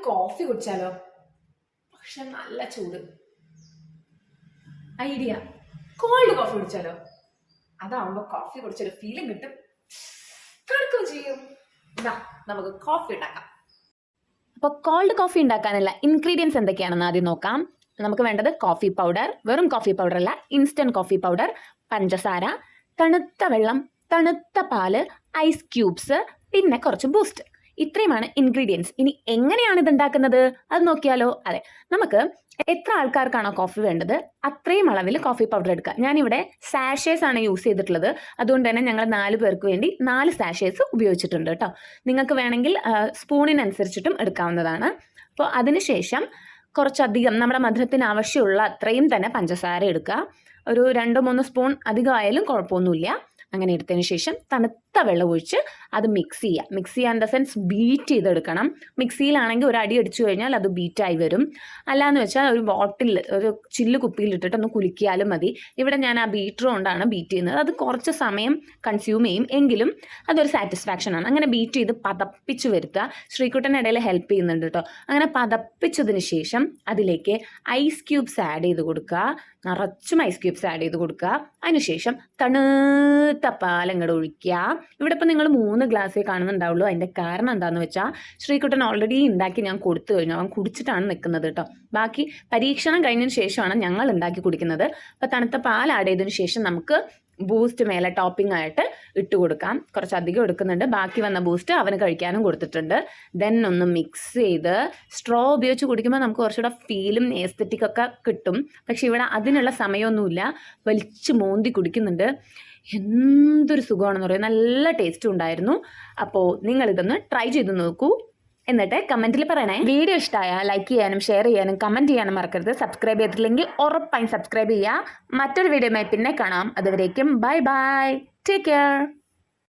Coffee കുടിച്ചാലോ? പക്ഷെ നല്ല ചൂട്. ഐഡിയ, കോൾഡ് കോഫി കുടിച്ചാലോ? അതാവുമ്പോ കോഫി കുടിച്ചൊരു ഫീലിംഗ് കിട്ടും, തണുക്കുകയും ചെയ്യും. നമുക്ക് കോഫി ഉണ്ടാക്കാം. അപ്പോൾ കോൾഡ് കോഫി ഉണ്ടാക്കാനുള്ള ഇൻഗ്രീഡിയൻസ് എന്തൊക്കെയാണെന്ന് ആദ്യം നോക്കാം. നമുക്ക് വേണ്ടത് കോഫി പൗഡർ, വെറും കോഫി പൗഡർ അല്ല, ഇൻസ്റ്റന്റ് കോഫി പൗഡർ, പഞ്ചസാര, തണുത്ത വെള്ളം, തണുത്ത പാല്, ഐസ് ക്യൂബ്സ്, പിന്നെ കുറച്ച് ബൂസ്റ്റ്. ഇത്രയുമാണ് ഇൻഗ്രീഡിയൻസ്. ഇനി എങ്ങനെയാണ് ഇത് ഉണ്ടാക്കുന്നത് അത് നോക്കിയാലോ? അതെ, നമുക്ക് എത്ര ആൾക്കാർക്കാണോ കോഫി വേണ്ടത് അത്രയും അളവിൽ കോഫി പൗഡർ എടുക്കുക. ഞാനിവിടെ സാഷേസ് ആണ് യൂസ് ചെയ്തിട്ടുള്ളത്. അതുകൊണ്ട് തന്നെ ഞങ്ങൾ 4 പേർക്ക് വേണ്ടി 4 സാഷേസ് ഉപയോഗിച്ചിട്ടുണ്ട് കേട്ടോ. നിങ്ങൾക്ക് വേണമെങ്കിൽ സ്പൂണിനനുസരിച്ചിട്ടും എടുക്കാവുന്നതാണ്. അപ്പോൾ അതിനുശേഷം കുറച്ചധികം നമ്മുടെ മധുരത്തിന് ആവശ്യമുള്ള അത്രയും തന്നെ പഞ്ചസാര എടുക്കുക. ഒരു 2-3 സ്പൂൺ അധികമായാലും കുഴപ്പമൊന്നുമില്ല. അങ്ങനെ എടുത്തതിന് ശേഷം തണുത്ത വെള്ളം ഒഴിച്ച് അത് മിക്സ് ചെയ്യുക. മിക്സ് ചെയ്യാൻ ദ സെൻസ് ബീറ്റ് ചെയ്തെടുക്കണം. മിക്സിയിലാണെങ്കിൽ ഒരു അടി അടിച്ചു കഴിഞ്ഞാൽ അത് ബീറ്റായി വരും. അല്ലാന്ന് വെച്ചാൽ ഒരു ബോട്ടിൽ, ഒരു ചില്ല് കുപ്പിയിൽ ഇട്ടിട്ട് ഒന്ന് കുലുക്കിയാലും മതി. ഇവിടെ ഞാൻ ആ ബീറ്റർ കൊണ്ടാണ് ബീറ്റ് ചെയ്യുന്നത്. അത് കുറച്ച് സമയം കൺസ്യൂം ചെയ്യും, എങ്കിലും അതൊരു സാറ്റിസ്ഫാക്ഷൻ ആണ്. അങ്ങനെ ബീറ്റ് ചെയ്ത് പതപ്പിച്ച് വരുത്തുക. ശ്രീകുട്ടൻ്റെ ഇടയിൽ ഹെൽപ്പ് ചെയ്യുന്നുണ്ട് കേട്ടോ. അങ്ങനെ പതപ്പിച്ചതിന് ശേഷം അതിലേക്ക് ഐസ് ക്യൂബ്സ് ആഡ് ചെയ്ത് കൊടുക്കുക. നിറച്ചും ഐസ് ക്യൂബ്സ് ആഡ് ചെയ്ത് കൊടുക്കുക. അതിനുശേഷം തണുത്ത പാലങ്ങട് ഒഴിക്കുക. ഇവിടെ ഇപ്പം നിങ്ങൾ 3 ഗ്ലാസ്സേ കാണുന്നുണ്ടാവുള്ളൂ. അതിൻ്റെ കാരണം എന്താണെന്ന് വെച്ചാൽ ശ്രീകുട്ടൻ ഓൾറെഡി ഉണ്ടാക്കി ഞാൻ കൊടുത്തു കഴിഞ്ഞു. അവൻ കുടിച്ചിട്ടാണ് നിൽക്കുന്നത് കേട്ടോ. ബാക്കി പരീക്ഷണം കഴിഞ്ഞതിന് ശേഷമാണ് ഞങ്ങൾ ഉണ്ടാക്കി കുടിക്കുന്നത്. അപ്പോൾ തണുത്ത പാൽ ആഡ് ചെയ്തതിന് ശേഷം നമുക്ക് ബൂസ്റ്റ് മേലെ ടോപ്പിംഗ് ആയിട്ട് ഇട്ട് കൊടുക്കാം. കുറച്ചധികം എടുക്കുന്നുണ്ട്. ബാക്കി വന്ന ബൂസ്റ്റ് അവന് കഴിക്കാനും കൊടുത്തിട്ടുണ്ട്. ദെൻ ഒന്ന് മിക്സ് ചെയ്ത് സ്ട്രോ ഉപയോഗിച്ച് കുടിക്കുമ്പോൾ നമുക്ക് കുറച്ചുകൂടെ ഫീലും എസ്തെറ്റിക്കൊക്കെ കിട്ടും. പക്ഷെ ഇവിടെ അതിനുള്ള സമയമൊന്നുമില്ല. വലിച്ച് മോന്തി കുടിക്കുന്നുണ്ട്. എന്തൊരു സുഖമാണെന്ന് പറയും. നല്ല ടേസ്റ്റും ഉണ്ടായിരുന്നു. അപ്പോൾ നിങ്ങളിതൊന്ന് ട്രൈ ചെയ്ത് നോക്കൂ. എന്നിട്ട് കമൻറ്റിൽ പറയണേ. വീഡിയോ ഇഷ്ടമായാൽ ലൈക്ക് ചെയ്യാനും ഷെയർ ചെയ്യാനും കമൻറ്റ് ചെയ്യാനും മറക്കരുത്. സബ്സ്ക്രൈബ് ചെയ്തിട്ടില്ലെങ്കിൽ ഉറപ്പായും സബ്സ്ക്രൈബ് ചെയ്യുക. മറ്റൊരു വീഡിയോയുമായി പിന്നെ കാണാം. അതുവരേക്കും ബൈ ബൈ, ടേക്ക് കെയർ.